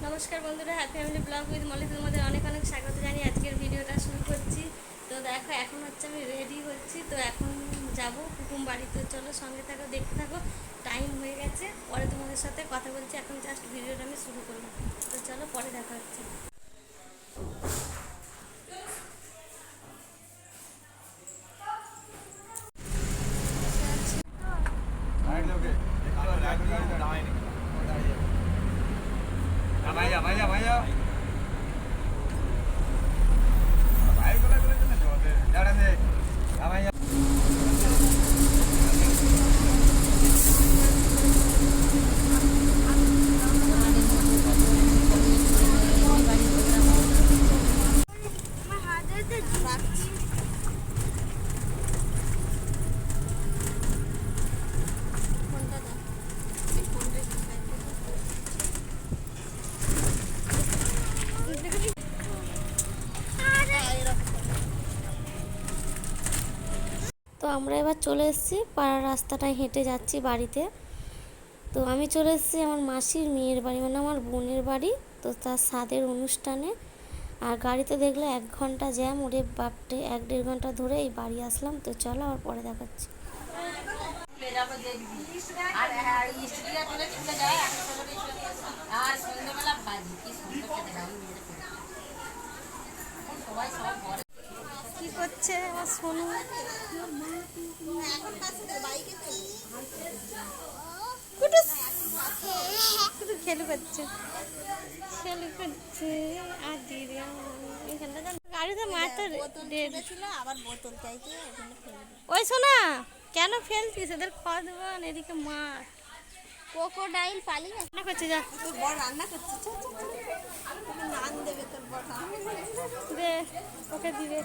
নমস্কার বন্ধুরা, happy family blog with Moli তোমাদের অনেক অনেক স্বাগত জানিয়ে আজকের ভিডিওটা শুরু করছি। তো দেখো এখন হচ্ছে আমি রেডি হচ্ছি, তো এখন যাব কুকুম বাড়িতে। চলো সঙ্গে থাকো, দেখতে থাকো। টাইম হয়ে গেছে, পরে তোমাদের সাথে কথা বলছি। এখন জাস্ট ভিডিওটা আমি শুরু করলাম, তো চলো পরে দেখা হচ্ছে। তো আমরা এবার চলে এসেছি, পাড়ার রাস্তাটায় হেঁটে যাচ্ছি বাড়িতে। তো আমি চলে এসেছি আমার মাসির মেয়ের বাড়ি, মানে আমার বোনের বাড়ি। তো তার স্বাদের অনুষ্ঠানে। আর গাড়িতে দেখলে 1 ঘন্টা জ্যাম, ওরে বাপটে 1-1.5 ঘন্টা ধরে এই বাড়ি আসলাম। তো চলো আর পরে দেখাচ্ছি। কি করছে আমার সোনু? শুধু খেলু করছে, খেলু করছে। আর দিদি এখানটা গাড়িতে মাত্র আবার বোতল চাইছে। ওই শোনা, কেন ফেলছিস? এদের খাওয়া দেবো। এদিকে মাছ ক্রোকোডাইল পালিয়ে রান্না করছে। যা তোর বড় রান্না করছে, নান দেবে তোর বড়, দে ওকে দিবে।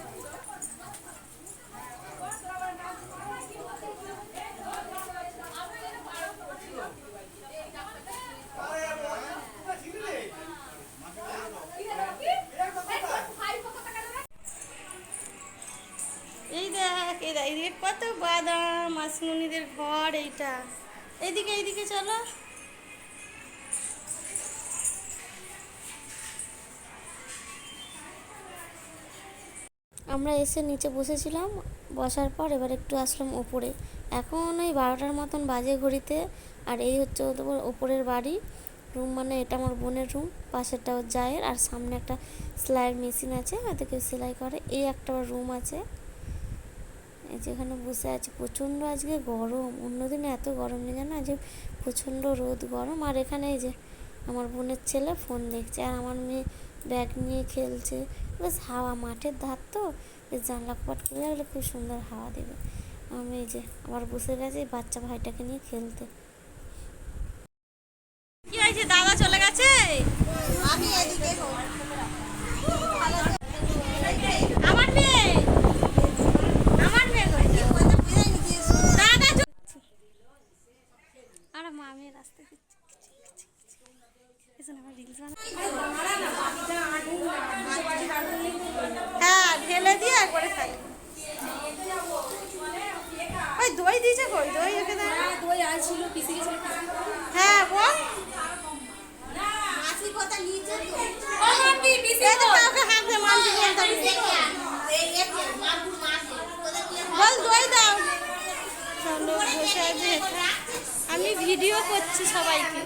এই দেখ, এইদিকে কত বাদাম, মাসমুনিদের ঘর এইটা। এইদিকে এইদিকে চলো। আমরা এসে নিচে বসেছিলাম, বসার পর এবার একটু আসলাম ওপরে। এখন ওই 12টার মতন বাজে ঘড়িতে। আর এই হচ্ছে ওদের ওপরের বাড়ি রুম, মানে এটা আমার বোনের রুম, পাশেরটা ওর জায়ের। আর সামনে একটা সেলাইয়ের মেশিন আছে, ওদেরকে সেলাই করে। এই একটা রুম আছে, এই যেখানে বসে আছে। প্রচণ্ড আজকে গরম, অন্যদিনে এত গরম নেই জানো, আজকে প্রচণ্ড রোদ গরম। আর এখানে এই যে আমার বোনের ছেলে ফোন দেখছে, আর আমার মেয়ে ব্যাগ নিয়ে খেলছে। বেশ হাওয়া, মাঠের ধার তো, বেশ জানলা কপাট খুলে রাখলে খুব সুন্দর হাওয়া দেবে। আমি এই যে আবার বসে গেছে বাচ্চা ভাইটাকে নিয়ে খেলতে। কি হয়েছে? দাদা চলে গেছে, আমি এদিকে। আমার মেয়ে, আমার মেয়ে দাদা। আর মামি রাস্তা হ্যাঁ ঢেলে দিয়ে একবারে খাই। ওই দই দিয়েছে, কই দই? ওকে দই আর ছিল, পিসি গেছিল। হ্যাঁ বল, মাসি কথা নিচে তো ও মাম্পি পিসি তো কাউকে হাত দে, মাম্পি বলতে এই এক মাম্পি মাসি বল দই দাও। চলো বসে আছে, আমি ভিডিও করছি সবাইকে।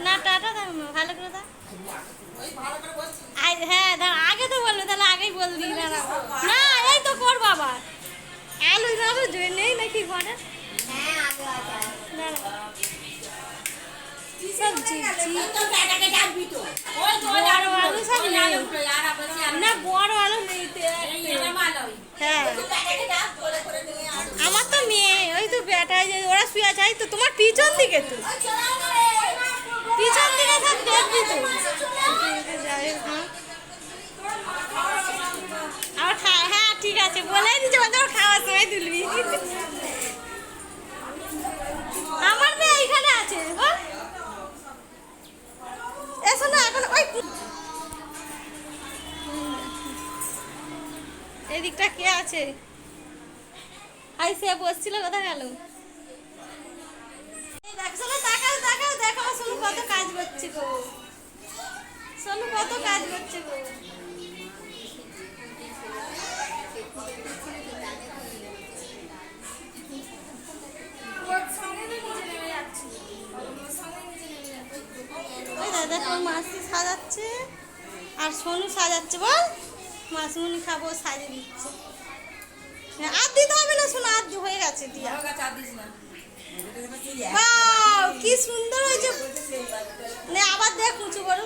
না টাটা দাও না, ভালো করে দাও। হ্যাঁ দাও, আগে তো বলবে, তাহলে আগেই বল দিই। না না এই তো কর বাবা, আলু আলু নেই নাকি ঘরে? সবজি বড় আলু সব নেই, না বড় আলু নেই। হ্যাঁ আমার তো মেয়ে, ওই তো বেটায় যে ওরা শুয়ে আছে। তো তোমার পিছন দিকে, তো পিছন দিকে সব দেখবি তো। আমার হ্যাঁ ঠিক আছে, বলেই দিচ্ছে ওদের খাওয়ার সময় তুলবি। আমার মেয়ে এইখানে আছে, এসো না এখন। ওই এদিকটা কে আছে? আই সে বসছিল, কোথা গেল? দেখো দেখো দেখো, শুরু কত কাজ কাজ করছে গো। দাদা তোর মাসি সাজাচ্ছে আর সোনু সাজাচ্ছে, বল মাসিমণি খাবো সাজিয়ে দিচ্ছে। আর দিতে হবে না শোনো, আর হয়ে গেছে দিয়া। বাহ কি সুন্দর হয়েছে, আবার দেখ উঁচু করো।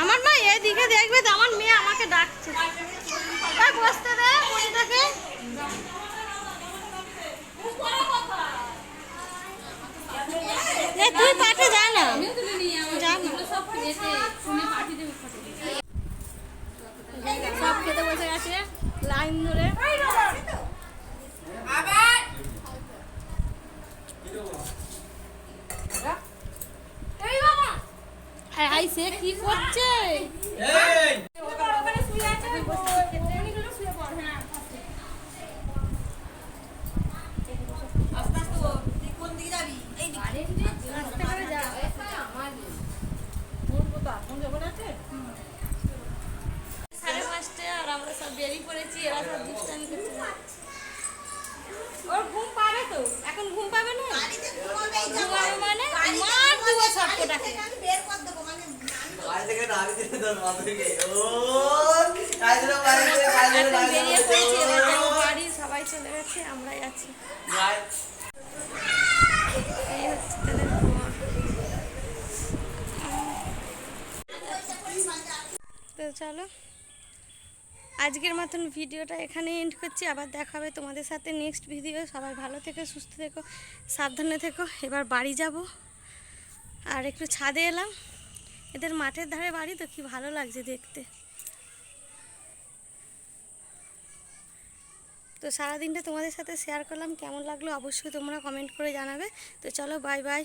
আমার মা এদিকে দেখবে তো, আমার মেয়ে আমাকে ডাকছে, বসতে দে মনিটাকে। তুই পাঠে যা না, সব খেতে বসে গেছে লাইন ধরে। সে কি করছে? আমরা সব বেরিয়ে পড়েছি, এরা সব দুষ্টামি করছে। ওর ঘুম পাবে তো, এখন ঘুম পাবে না, ঘুমাবে মানে মার দেবো সব কটাকে। বেরিয়ে পড়েছি, এবার যাবো বাড়ি, সবাই চলে গেছে, আমরাই আছি। এই হচ্ছে তাদের ঘর। তো চলো আজকের মতন ভিডিওটা এখানে এন্ড করছি, আবার দেখা হবে তোমাদের সাথে নেক্সট ভিডিও। সবাই ভালো থেকো, সুস্থ থেকো, সাবধানে থেকো। এবার বাড়ি যাব, আর একটু ছাদে এলাম, এদের মাঠের ধারে বাড়ি তো কি ভালো লাগছে দেখতে। তো সারাদিনটা তোমাদের সাথে শেয়ার করলাম, কেমন লাগলো অবশ্যই তোমরা কমেন্ট করে জানাবে। তো চলো বাই বাই।